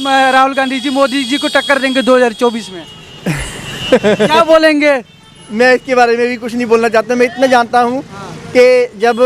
राहुल गांधी जी मोदी जी को टक्कर देंगे 2024 में। क्या बोलेंगे? मैं इसके बारे में भी कुछ नहीं बोलना चाहता। मैं इतना जानता हूँ कि जब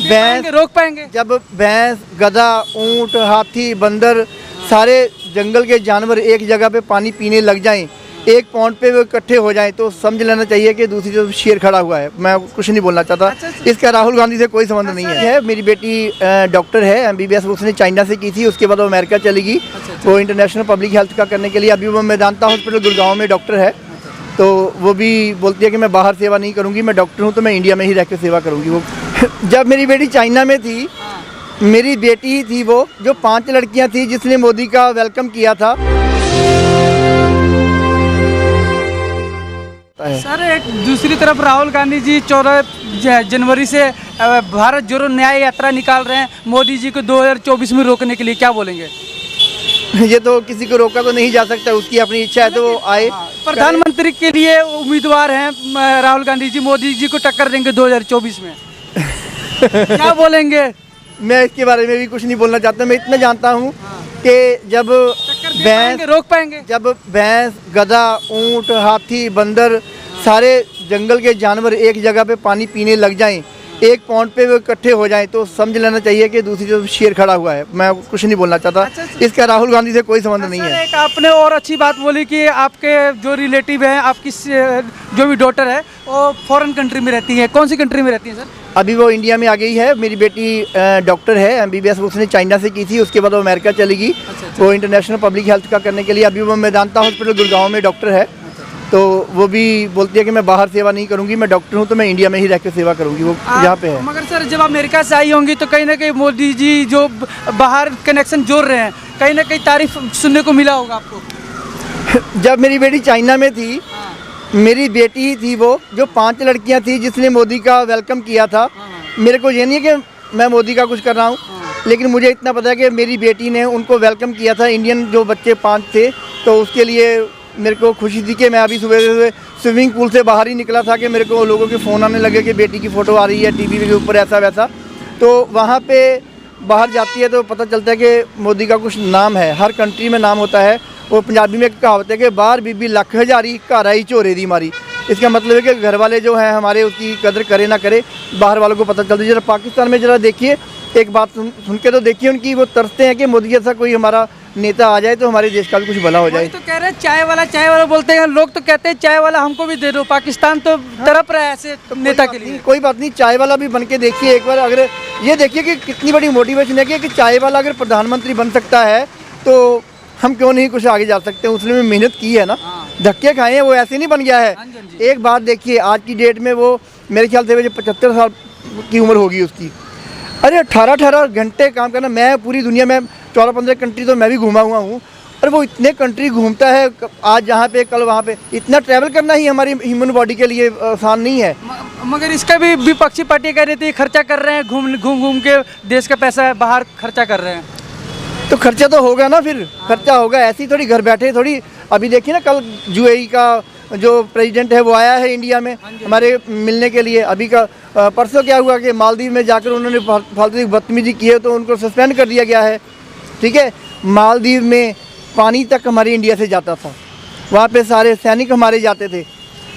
भैंस रोक पाएंगे? जब भैंस, गधा, ऊंट, हाथी, बंदर, सारे जंगल के जानवर एक जगह पे पानी पीने लग जाएं, एक पॉइंट पे वो इकट्ठे हो जाएं, तो समझ लेना चाहिए कि दूसरी तरफ शेर खड़ा हुआ है। मैं कुछ नहीं बोलना चाहता। इसका राहुल गांधी से कोई संबंध नहीं है। मेरी बेटी डॉक्टर है, MBBS उसने चाइना से की थी, उसके बाद वो अमेरिका चली गई। वो इंटरनेशनल पब्लिक हेल्थ का करने के लिए अभी वो मेदांता हॉस्पिटल गुड़गांव में डॉक्टर है। तो वो भी बोलती है कि मैं बाहर सेवा नहीं करूँगी, मैं डॉक्टर हूँ तो मैं इंडिया में ही रह कर सेवा करूँगी। वो जब मेरी बेटी चाइना में थी, मेरी बेटी ही थी वो जो 5 लड़कियां थी जिसने मोदी का वेलकम किया था। सर एक दूसरी तरफ राहुल गांधी जी 14 जनवरी से भारत जोड़ो न्याय यात्रा निकाल रहे हैं मोदी जी को 2024 में रोकने के लिए, क्या बोलेंगे? ये तो किसी को रोका तो नहीं जा सकता, उसकी अपनी इच्छा है तो वो आए। प्रधानमंत्री के लिए उम्मीदवार हैं राहुल गांधी जी, मोदी जी को टक्कर देंगे 2024 में। क्या बोलेंगे? मैं इसके बारे में भी कुछ नहीं बोलना चाहता। मैं इतना जानता हूँ कि जब रोक पाएंगे? जब भैंस, गधा, ऊंट, हाथी, बंदर, सारे जंगल के जानवर एक जगह पे पानी पीने लग जाएं, एक पॉइंट पे वो इकट्ठे हो जाएं, तो समझ लेना चाहिए कि दूसरी तरफ शेर खड़ा हुआ है। मैं कुछ नहीं बोलना चाहता। इसका राहुल गांधी से कोई संबंध नहीं है। एक आपने और अच्छी बात बोली कि आपके जो रिलेटिव हैं, आपकी जो भी डॉटर है वो फॉरेन कंट्री में रहती है। कौन सी कंट्री में रहती है सर? अभी वो इंडिया में आ गई है। मेरी बेटी डॉक्टर है, MBBS उसने चाइना से की थी, उसके बाद वो अमेरिका चली गई। वो इंटरनेशनल पब्लिक हेल्थ का करने के लिए अभी वो मेदांता हॉस्पिटल गुड़गांव में डॉक्टर है। तो वो भी बोलती है कि मैं बाहर सेवा नहीं करूंगी, मैं डॉक्टर हूं तो मैं इंडिया में ही रह कर सेवा करूंगी। वो यहाँ पे है। मगर सर जब अमेरिका से आई होंगी तो कहीं ना कहीं मोदी जी जो बाहर कनेक्शन जोड़ रहे हैं, कहीं ना कहीं तारीफ सुनने को मिला होगा आपको। जब मेरी बेटी चाइना में थी, मेरी बेटी ही थी वो जो 5 लड़कियां थी जिसने मोदी का वेलकम किया था। मेरे को ये नहीं है कि मैं मोदी का कुछ कर रहा हूँ, लेकिन मुझे इतना पता है कि मेरी बेटी ने उनको वेलकम किया था। इंडियन जो बच्चे 5 थे, तो उसके लिए मेरे को खुशी थी कि मैं अभी सुबह स्विमिंग पूल से बाहर ही निकला था कि मेरे को लोगों के फ़ोन आने लगे कि बेटी की फ़ोटो आ रही है टीवी के ऊपर, ऐसा वैसा। तो वहाँ पे बाहर जाती है तो पता चलता है कि मोदी का कुछ नाम है, हर कंट्री में नाम होता है। वो पंजाबी में एक कहावत है कि बाहर बीबी लख हजारी, घर आई झोरे दी मारी। इसका मतलब है कि घर वाले जो हैं हमारे उसकी कदर करे ना करे, बाहर वालों को पता चलता है। जरा पाकिस्तान में जरा देखिए, एक बात सुन के तो देखिए उनकी, वो तरसते हैं कि मोदी जैसा कोई हमारा नेता आ जाए तो हमारे देश का भी कुछ भला हो जाए। तो कह रहे हैं चाय वाला बोलते हैं लोग, तो कहते हैं चाय वाला हमको भी दे दो। पाकिस्तान तो तड़प रहा है ऐसे नेता के लिए। कोई बात नहीं, चाय वाला भी बन के देखिए एक बार। अगर ये देखिए कि कितनी बड़ी मोटिवेशन है कि चाय वाला अगर प्रधानमंत्री बन सकता है तो हम क्यों नहीं कुछ आगे जा सकते हैं। उसने मेहनत की है ना, धक्के खाए हैं, वो ऐसे नहीं बन गया है। एक बात देखिए, आज की डेट में वो मेरे ख्याल से 75 साल की उम्र होगी उसकी। अरे 18 घंटे काम करना। मैं पूरी दुनिया में 14-15 कंट्री तो मैं भी घूमा हुआ हूँ, और वो इतने कंट्री घूमता है, आज यहाँ पे कल वहाँ पे। इतना ट्रैवल करना ही हमारी ह्यूमन बॉडी के लिए आसान नहीं है। मगर इसका भी विपक्षी पार्टी कह रही थी खर्चा कर रहे हैं, घूम के देश का पैसा बाहर खर्चा कर रहे हैं। तो खर्चा तो होगा ना, फिर खर्चा होगा। ऐसी थोड़ी घर बैठे थोड़ी। अभी देखिए ना, कल UAE का जो प्रेसिडेंट है वो आया है इंडिया में हमारे मिलने के लिए। अभी का परसों क्या हुआ कि मालदीव में जाकर उन्होंने फालतू की बदतमीजी की है तो उनको सस्पेंड कर दिया गया है। ठीक है, मालदीव में पानी तक हमारे इंडिया से जाता था, वहाँ पे सारे सैनिक हमारे जाते थे।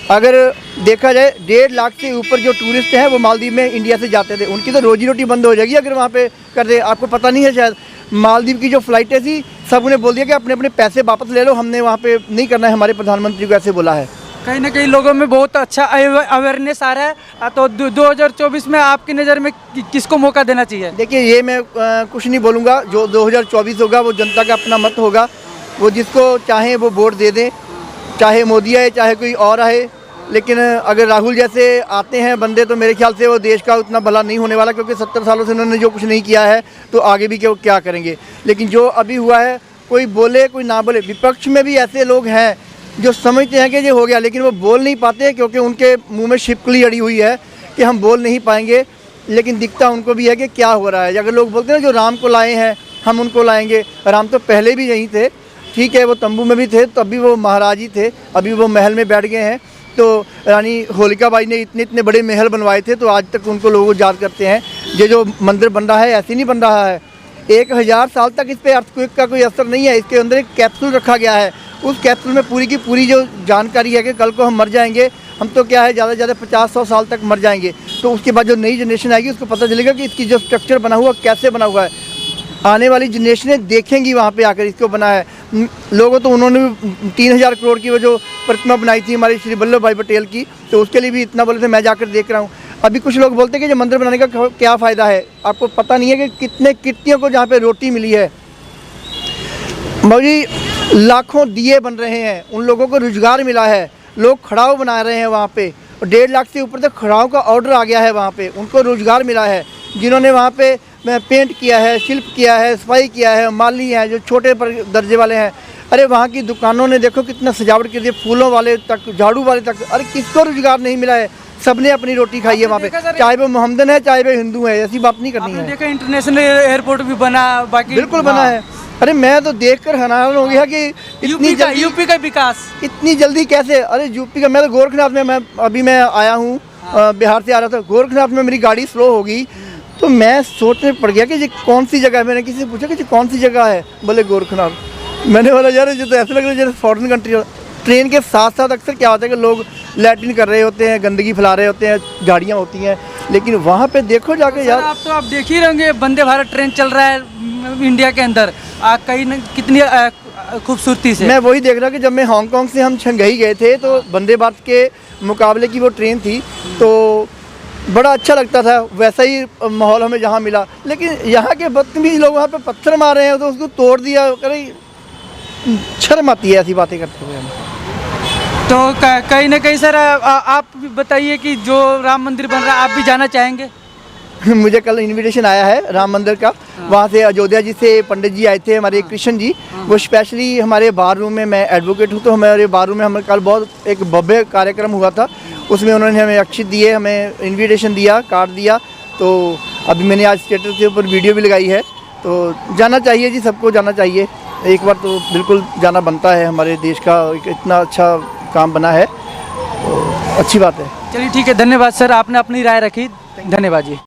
अगर देखा जाए 1.5 लाख से ऊपर जो टूरिस्ट हैं वो मालदीव में इंडिया से जाते थे। उनकी तो रोजी रोटी बंद हो जाएगी अगर वहाँ पे कर दे। आपको पता नहीं है शायद, मालदीव की जो फ़्लाइटें थी सब उन्हें बोल दिया कि अपने अपने पैसे वापस ले लो, हमने वहाँ पे नहीं करना है। हमारे प्रधानमंत्री को ऐसे बोला है। कहीं ना कहीं लोगों में बहुत अच्छा अवेयरनेस आ रहा है। तो 2024 में आपकी नज़र में किसको मौका देना चाहिए? देखिए, ये मैं कुछ नहीं बोलूँगा। जो 2024 होगा वो जनता का अपना मत होगा। वो जिसको चाहे वो वोट दे दें, चाहे मोदी आए चाहे कोई और आए। लेकिन अगर राहुल जैसे आते हैं बंदे तो मेरे ख्याल से वो देश का उतना भला नहीं होने वाला, क्योंकि 70 सालों से उन्होंने जो कुछ नहीं किया है तो आगे भी क्या करेंगे। लेकिन जो अभी हुआ है, कोई बोले कोई ना बोले, विपक्ष में भी ऐसे लोग हैं जो समझते हैं कि ये हो गया, लेकिन वो बोल नहीं पाते क्योंकि उनके मुंह में छिपकली अड़ी हुई है कि हम बोल नहीं पाएंगे। लेकिन दिखता उनको भी है कि क्या हो रहा है। अगर लोग बोलते हैं जो राम को लाए हैं हम उनको लाएंगे, राम तो पहले भी यहीं थे। ठीक है, वो तंबू में भी थे, तब भी वो महाराज ही थे, अभी वो महल में बैठ गए हैं। तो रानी होलिका बाई ने इतने इतने बड़े महल बनवाए थे, तो आज तक उनको लोग याद करते हैं। ये जो मंदिर बन रहा है ऐसे नहीं बन रहा है, 1000 साल तक इस पे अर्थक्वेक का कोई असर नहीं है। इसके अंदर एक कैप्सूल रखा गया है, उस कैप्सूल में पूरी की पूरी जो जानकारी है कि कल को हम मर जाएंगे, हम तो क्या है ज़्यादा से ज़्यादा 50-100 साल तक मर जाएंगे, तो उसके बाद जो नई जनरेशन आएगी उसको पता चलेगा कि इसकी जो स्ट्रक्चर बना हुआ कैसे बना हुआ है। आने वाली जनरेशनें देखेंगी वहाँ पे आकर इसको बना है। लोगों तो उन्होंने भी 3000 करोड़ की वो जो प्रतिमा बनाई थी हमारे श्री वल्लभ भाई पटेल की, तो उसके लिए भी इतना बोले थे, मैं जाकर देख रहा हूँ। अभी कुछ लोग बोलते हैं कि जो मंदिर बनाने का क्या फ़ायदा है, आपको पता नहीं है कि कितने किर्तियों को जहाँ पे रोटी मिली है। भाई लाखों दिए बन रहे हैं, उन लोगों को रोजगार मिला है, लोग खड़ाव बना रहे हैं वहाँ पे, और 1.5 लाख से ऊपर तक खड़ाव का ऑर्डर आ गया है वहाँ पे, उनको रोजगार मिला है। जिन्होंने वहाँ पे पेंट किया है, शिल्प किया है, सफाई किया है, माली हैं जो छोटे दर्जे वाले हैं, अरे वहाँ की दुकानों ने देखो कितना सजावट की थी, फूलों वाले तक, झाड़ू वाले तक, अरे किसको रोजगार नहीं मिला है, सबने अपनी रोटी खाई है वहाँ पे, चाहे वो मोहम्मदन है चाहे वो हिंदू है, ऐसी बात नहीं करनी है। देखा इंटरनेशनल एयरपोर्ट भी बना, बाकी बिल्कुल बना है। अरे मैं तो देखकर हैरान हो गया कि यूपी का विकास इतनी जल्दी कैसे। अरे यूपी का, मैं तो गोरखनाथ में, मैं आया हूँ बिहार से आ रहा था, गोरखनाथ में मेरी गाड़ी स्लो हो गई, तो मैं सोचने पड़ गया कि ये कौन सी जगह है। मैंने किसी से पूछा कि ये कौन सी जगह है, बोले गोरखनाथ। मैंने बोला यार ये तो ऐसा लग रहा है जैसे फॉरेन कंट्री। ट्रेन के साथ साथ अक्सर क्या होता है कि लोग लैट्रिन कर रहे होते हैं, गंदगी फैला रहे होते हैं, गाड़ियाँ होती हैं, लेकिन वहाँ पे देखो जाके यार। आप देख ही रहेंगे, वंदे भारत ट्रेन चल रहा है इंडिया के अंदर, कहीं कितनी खूबसूरती से। मैं वही देख रहा कि जब मैं हांगकांग से हम शंघाई गए थे तो वंदे भारत के मुकाबले की वो ट्रेन थी, तो बड़ा अच्छा लगता था, वैसा ही माहौल हमें जहाँ मिला। लेकिन यहाँ के बदतमीज लोग वहाँ पे पत्थर मार रहे हैं तो उसको तोड़ दिया, अरे शर्म आती है ऐसी बातें करते हुए। तो कहीं ना कहीं सर आप भी बताइए कि जो राम मंदिर बन रहा है आप भी जाना चाहेंगे? मुझे कल इनविटेशन आया है राम मंदिर का, वहाँ से अयोध्या जी से पंडित जी आए थे हमारे कृष्ण जी, वो स्पेशली हमारे बार रूम में, मैं एडवोकेट हूँ तो हमारे बार रूम में हमें कल बहुत एक भव्य कार्यक्रम हुआ था, उसमें उन्होंने हमें अक्षित दिए, हमें इनविटेशन दिया, कार्ड दिया। तो अभी मैंने आज स्टेटस के ऊपर वीडियो भी लगाई है, तो जाना चाहिए जी, सबको जाना चाहिए, एक बार तो बिल्कुल जाना बनता है। हमारे देश का एक इतना अच्छा काम बना है, तो अच्छी बात है। चलिए ठीक है, धन्यवाद सर, आपने अपनी राय रखी, धन्यवाद जी।